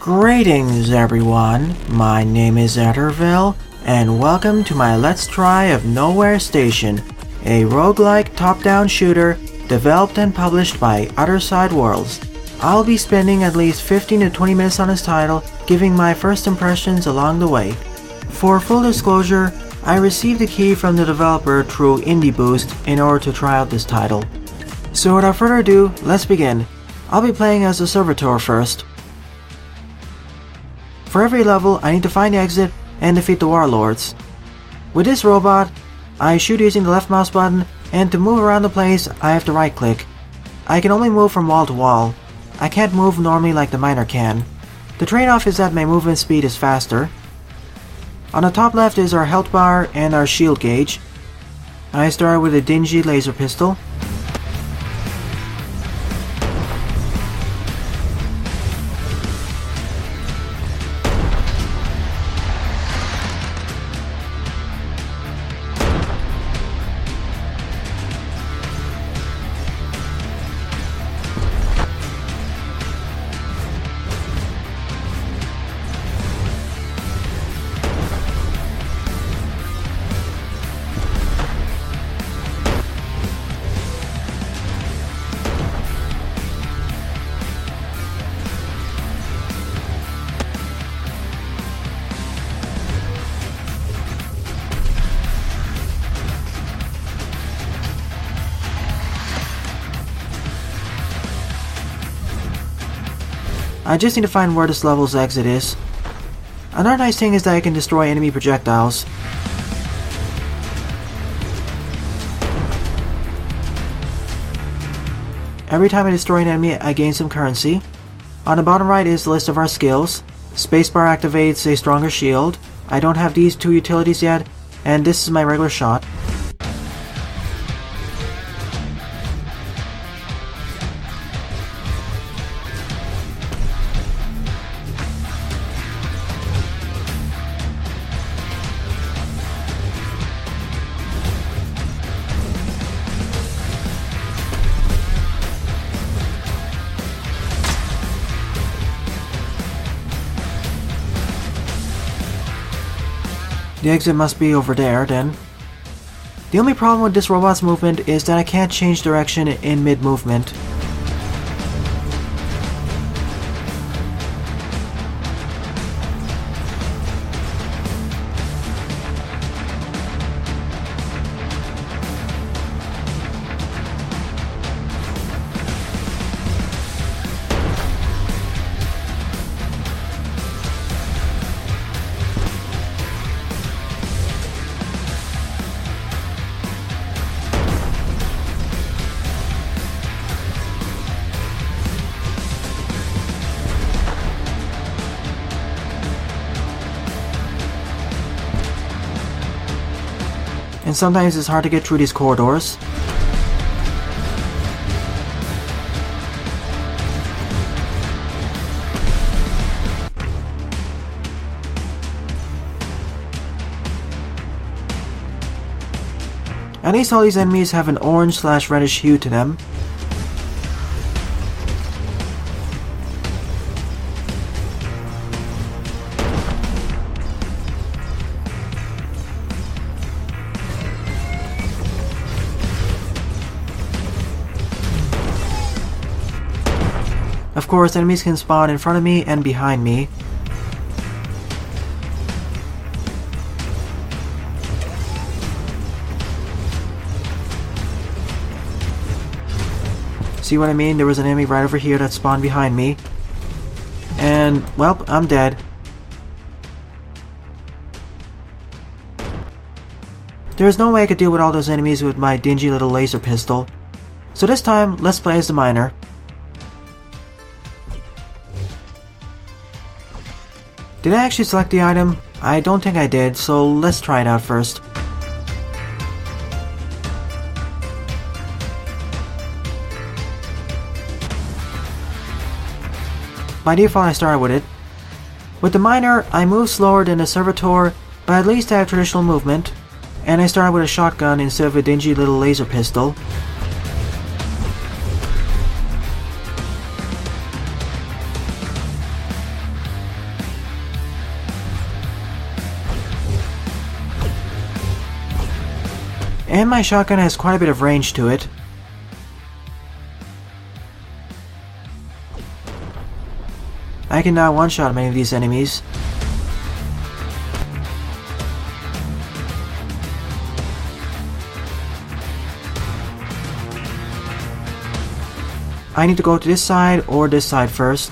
Greetings everyone, my name is Etterville, and welcome to my Let's Try of Nowhere Station, a roguelike top-down shooter developed and published by Otherside Worlds. I'll be spending at least 15 to 20 minutes on this title, giving my first impressions along the way. For full disclosure, I received a key from the developer through Indie Boost in order to try out this title. So without further ado, let's begin. I'll be playing as a servitor first. For every level, I need to find the exit and defeat the Warlords. With this robot, I shoot using the left mouse button, and to move around the place, I have to right click. I can only move from wall to wall. I can't move normally like the miner can. The trade-off is that my movement speed is faster. On the top left is our health bar and our shield gauge. I start with a dingy laser pistol. I just need to find where this level's exit is. Another nice thing is that I can destroy enemy projectiles. Every time I destroy an enemy, I gain some currency. On the bottom right is the list of our skills. Spacebar activates a stronger shield. I don't have these two utilities yet, and this is my regular shot. The exit must be over there, then. The only problem with this robot's movement is that I can't change direction in mid-movement. And sometimes it's hard to get through these corridors. At least all these enemies have an orange/reddish hue to them. Of course, enemies can spawn in front of me and behind me. See what I mean? There was an enemy right over here that spawned behind me. And, well, I'm dead. There's no way I could deal with all those enemies with my dingy little laser pistol. So this time, let's play as the miner. Did I actually select the item? I don't think I did, so let's try it out first. By default, I started with it. With the miner, I move slower than the servitor, but at least I have traditional movement. And I started with a shotgun instead of a dingy little laser pistol. And my shotgun has quite a bit of range to it. I can now one-shot many of these enemies. I need to go to this side or this side first.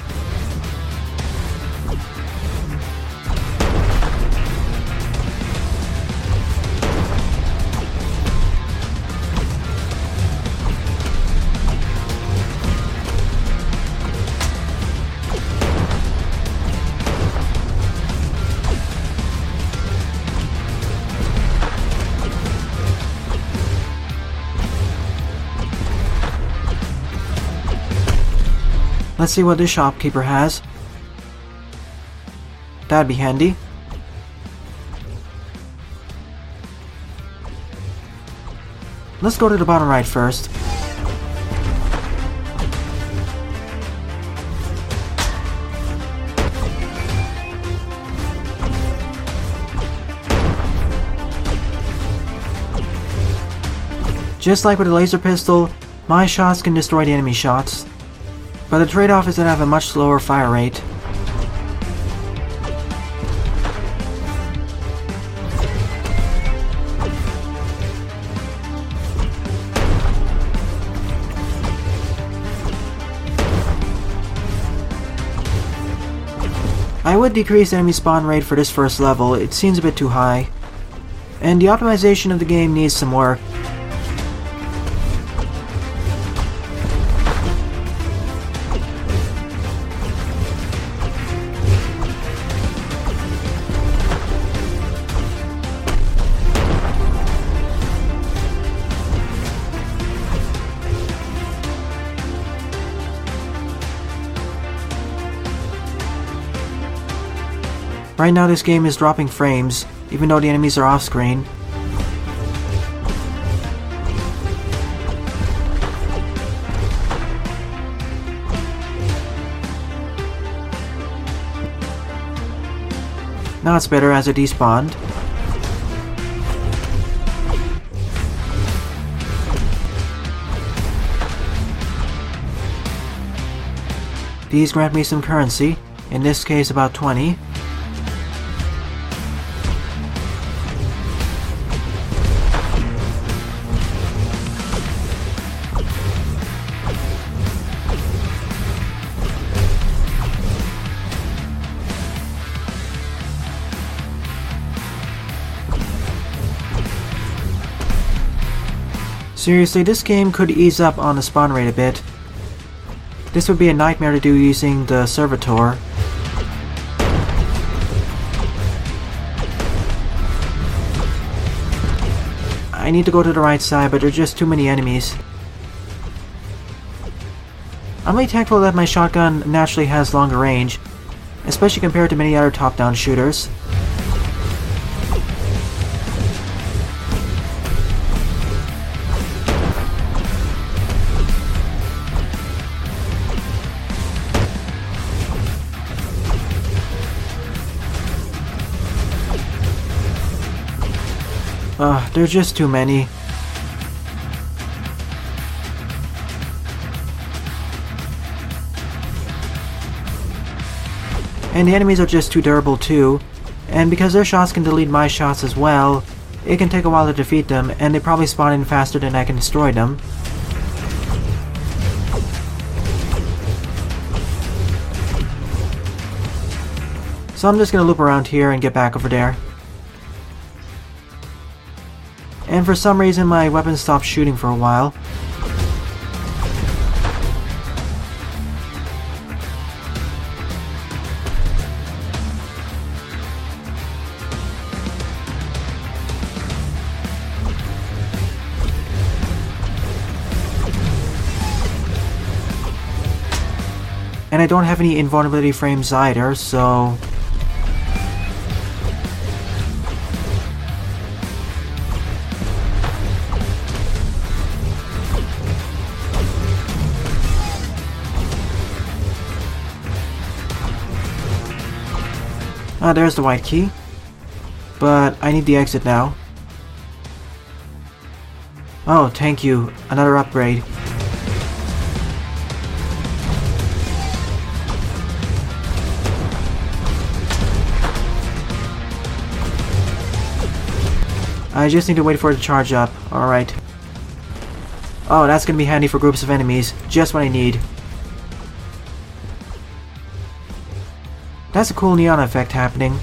Let's see what this shopkeeper has. That'd be handy. Let's go to the bottom right first. Just like with a laser pistol, my shots can destroy the enemy shots. But the trade-off is that I have a much slower fire rate. I would decrease enemy spawn rate for this first level, it seems a bit too high. And the optimization of the game needs some work. Right now this game is dropping frames, even though the enemies are off screen. Now it's better as it despawned. These grant me some currency, in this case about 20. Seriously, this game could ease up on the spawn rate a bit. This would be a nightmare to do using the servitor. I need to go to the right side, but there are just too many enemies. I'm really thankful that my shotgun naturally has longer range, especially compared to many other top-down shooters. There's just too many. And the enemies are just too durable too, and because their shots can delete my shots as well, it can take a while to defeat them, and they probably spawn in faster than I can destroy them. So I'm just gonna loop around here and get back over there. And for some reason my weapon stopped shooting for a while. And I don't have any invulnerability frames either, so... there's the white key. But I need the exit now. Oh, thank you. Another upgrade. I just need to wait for it to charge up. Alright. Oh, that's gonna be handy for groups of enemies. Just what I need. That's a cool neon effect happening.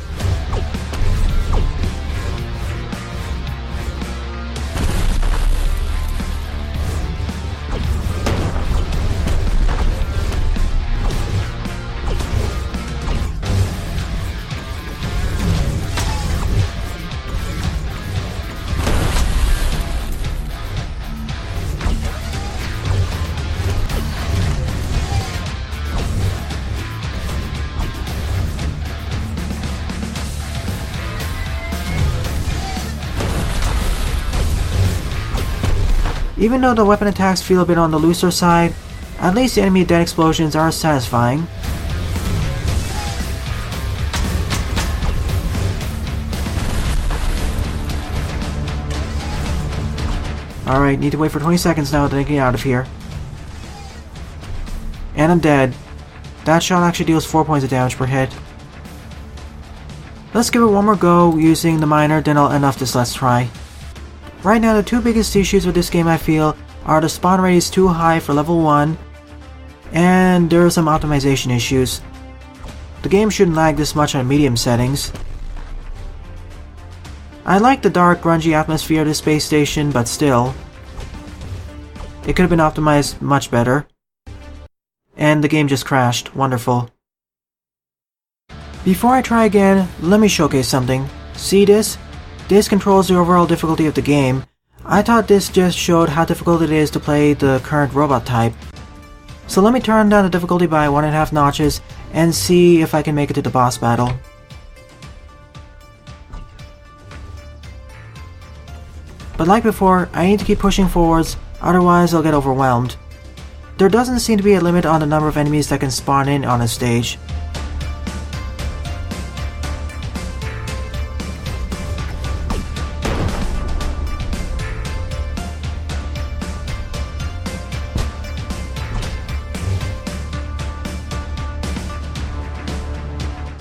Even though the weapon attacks feel a bit on the looser side, at least the enemy dead explosions are satisfying. Alright, need to wait for 20 seconds now to get out of here. And I'm dead. That shot actually deals 4 points of damage per hit. Let's give it one more go using the miner, then I'll end off this let's try. Right now, the two biggest issues with this game I feel are the spawn rate is too high for level 1, and there are some optimization issues. The game shouldn't lag this much on medium settings. I like the dark, grungy atmosphere of this space station, but still. It could have been optimized much better. And the game just crashed. Wonderful. Before I try again, let me showcase something. See this? This controls the overall difficulty of the game. I thought this just showed how difficult it is to play the current robot type. So let me turn down the difficulty by 1.5 notches and see if I can make it to the boss battle. But like before, I need to keep pushing forwards, otherwise I'll get overwhelmed. There doesn't seem to be a limit on the number of enemies that can spawn in on a stage.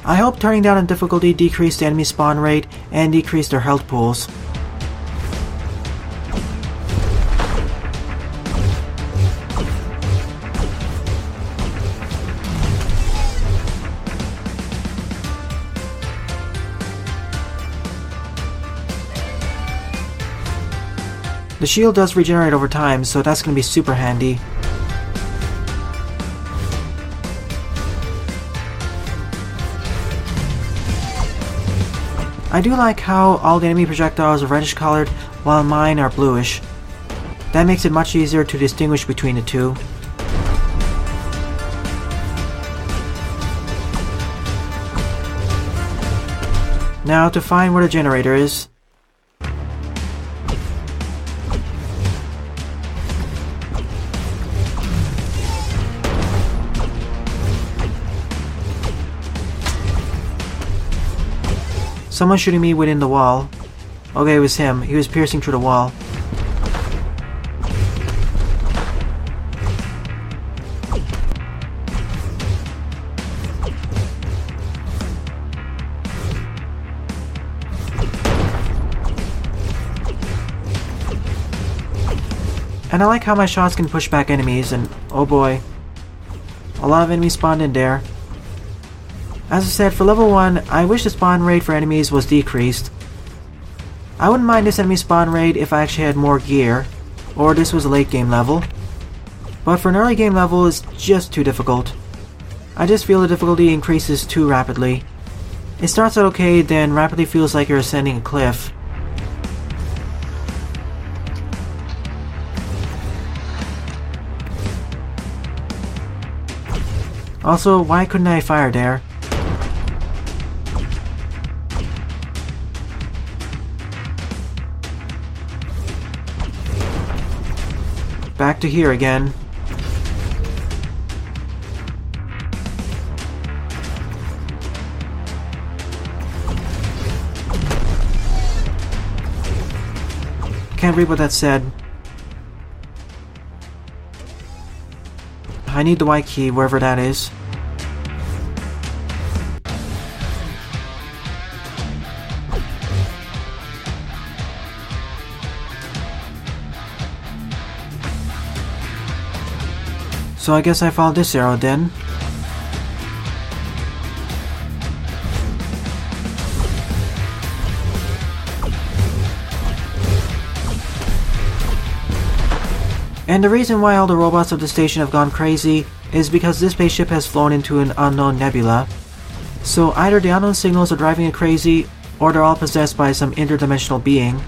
I hope turning down the difficulty decreased the enemy spawn rate and decreased their health pools. The shield does regenerate over time, so that's going to be super handy. I do like how all the enemy projectiles are reddish colored while mine are bluish. That makes it much easier to distinguish between the two. Now to find where the generator is. Someone shooting me within the wall. Okay, it was him. He was piercing through the wall. And I like how my shots can push back enemies, and oh boy, a lot of enemies spawned in there. As I said, for level 1, I wish the spawn rate for enemies was decreased. I wouldn't mind this enemy spawn rate if I actually had more gear, or this was a late game level. But for an early game level, it's just too difficult. I just feel the difficulty increases too rapidly. It starts out okay, then rapidly feels like you're ascending a cliff. Also, why couldn't I fire there? Back to here again. Can't read what that said. I need the white key, wherever that is. So I guess I followed this arrow then. And the reason why all the robots of the station have gone crazy is because this spaceship has flown into an unknown nebula. So either the unknown signals are driving it crazy, or they're all possessed by some interdimensional being.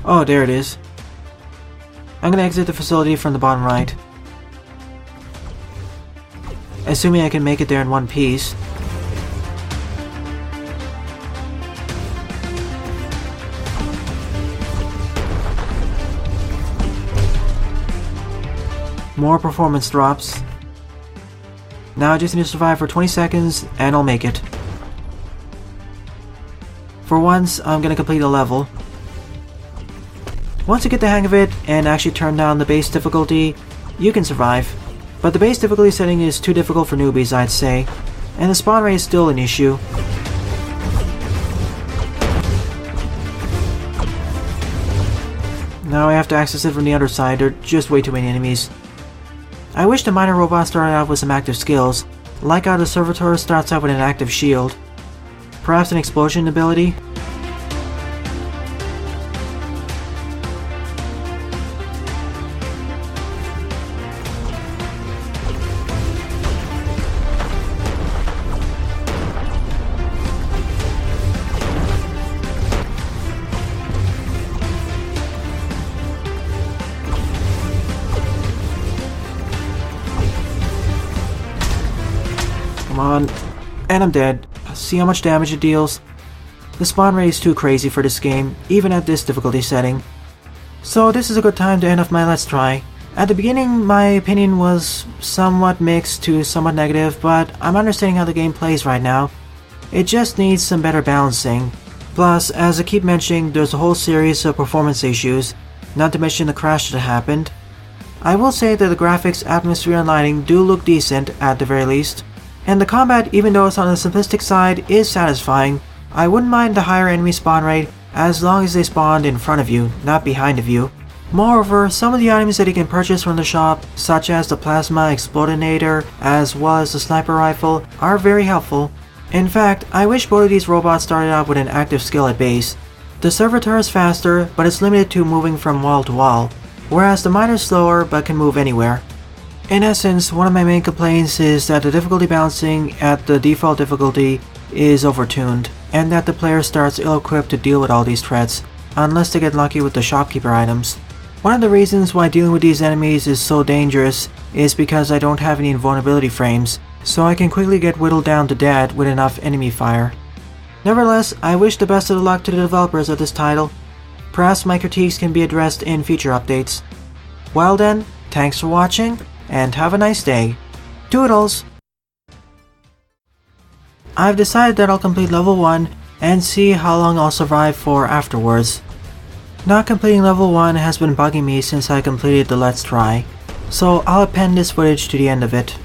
Oh, there it is. I'm gonna exit the facility from the bottom right. Assuming I can make it there in one piece. More performance drops. Now I just need to survive for 20 seconds and I'll make it. For once, I'm gonna complete a level. Once you get the hang of it and actually turn down the base difficulty, you can survive. But the base difficulty setting is too difficult for newbies, I'd say, and the spawn rate is still an issue. Now I have to access it from the other side, there are just way too many enemies. I wish the miner robot started out with some active skills, like how the servitor starts out with an active shield. Perhaps an explosion ability? Come on. And I'm dead. See how much damage it deals? The spawn rate is too crazy for this game, even at this difficulty setting. So this is a good time to end off my Let's Try. At the beginning, my opinion was somewhat mixed to somewhat negative, but I'm understanding how the game plays right now. It just needs some better balancing. Plus, as I keep mentioning, there's a whole series of performance issues, not to mention the crash that happened. I will say that the graphics, atmosphere, and lighting do look decent at the very least. And the combat, even though it's on the simplistic side, is satisfying. I wouldn't mind the higher enemy spawn rate as long as they spawned in front of you, not behind of you. Moreover, some of the items that you can purchase from the shop, such as the plasma explodinator as well as the sniper rifle, are very helpful. In fact, I wish both of these robots started out with an active skill at base. The servitor is faster, but it's limited to moving from wall to wall, whereas the miner is slower but can move anywhere. In essence, one of my main complaints is that the difficulty balancing at the default difficulty is overtuned, and that the player starts ill-equipped to deal with all these threats, unless they get lucky with the shopkeeper items. One of the reasons why dealing with these enemies is so dangerous is because I don't have any invulnerability frames, so I can quickly get whittled down to death with enough enemy fire. Nevertheless, I wish the best of luck to the developers of this title. Perhaps my critiques can be addressed in future updates. Well then, thanks for watching, and have a nice day. Toodles! I've decided that I'll complete level 1 and see how long I'll survive for afterwards. Not completing level 1 has been bugging me since I completed the Let's Try, so I'll append this footage to the end of it.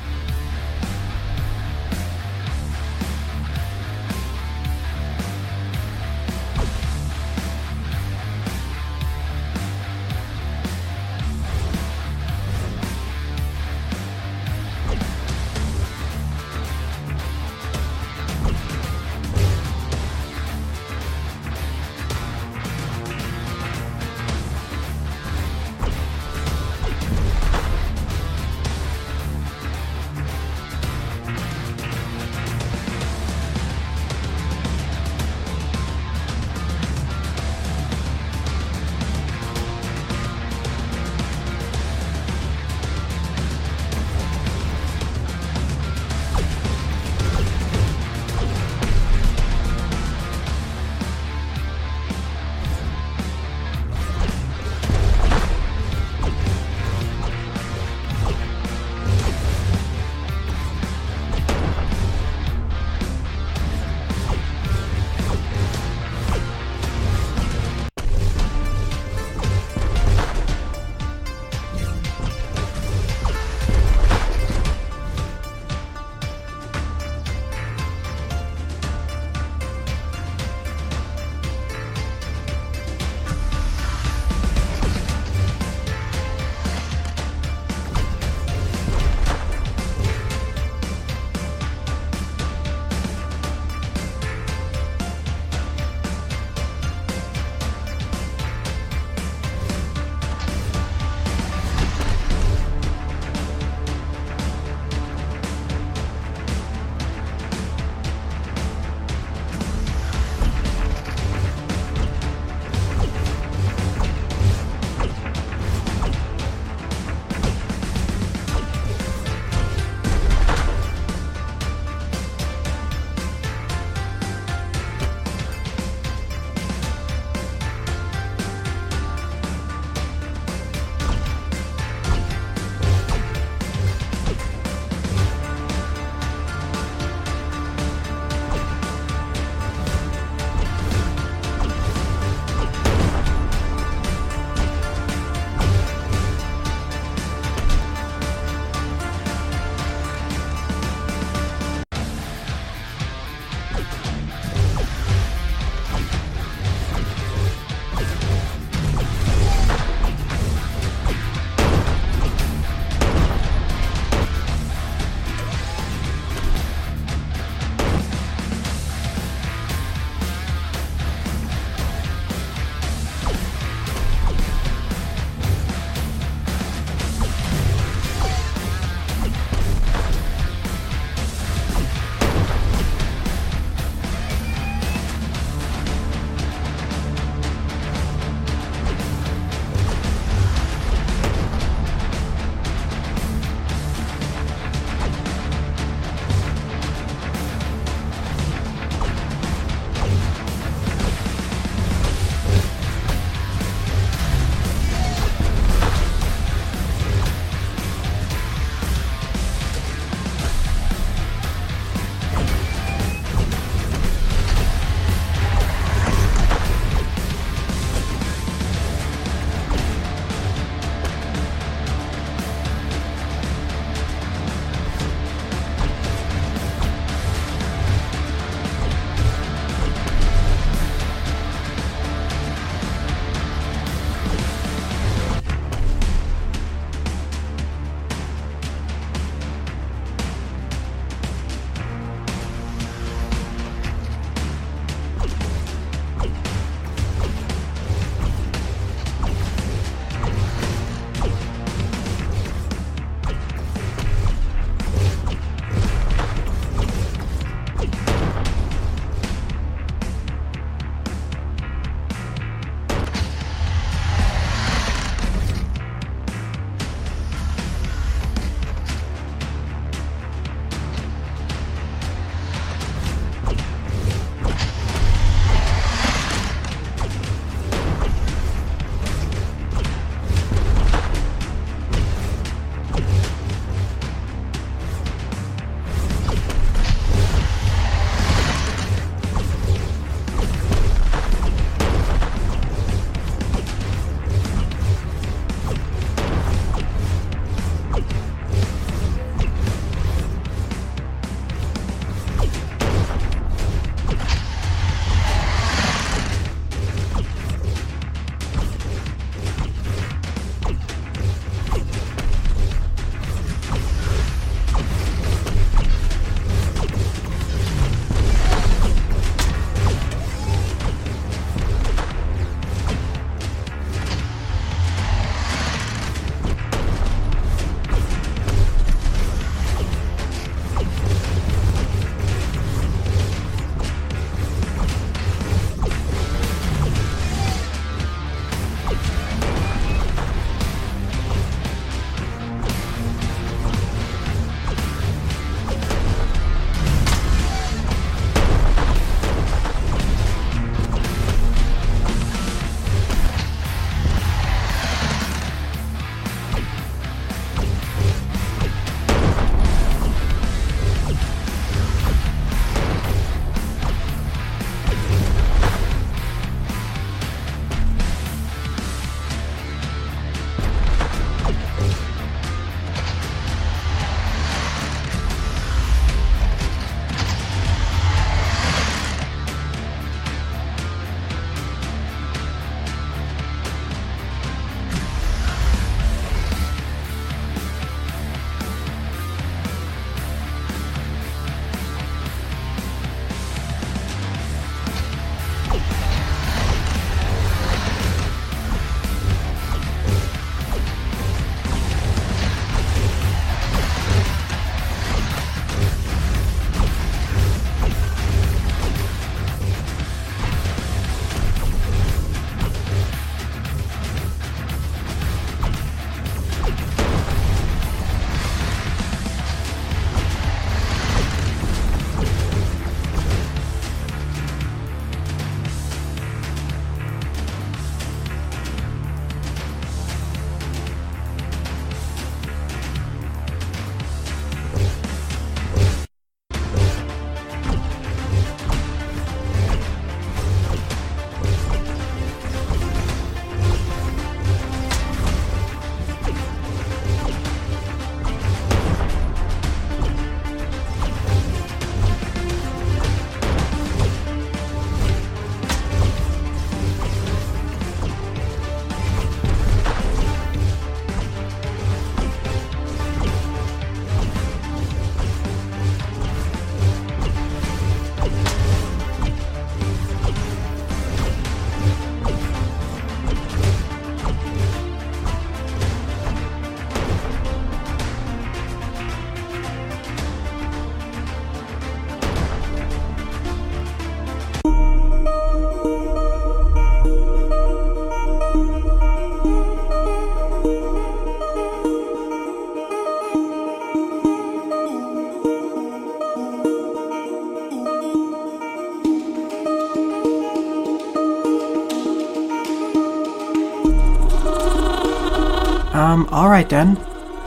Alright then.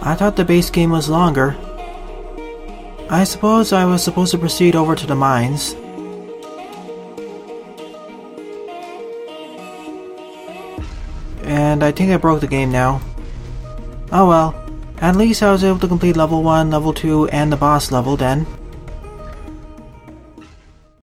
I thought the base game was longer. I suppose I was supposed to proceed over to the mines. And I think I broke the game now. Oh well, at least I was able to complete level 1, level 2, and the boss level then.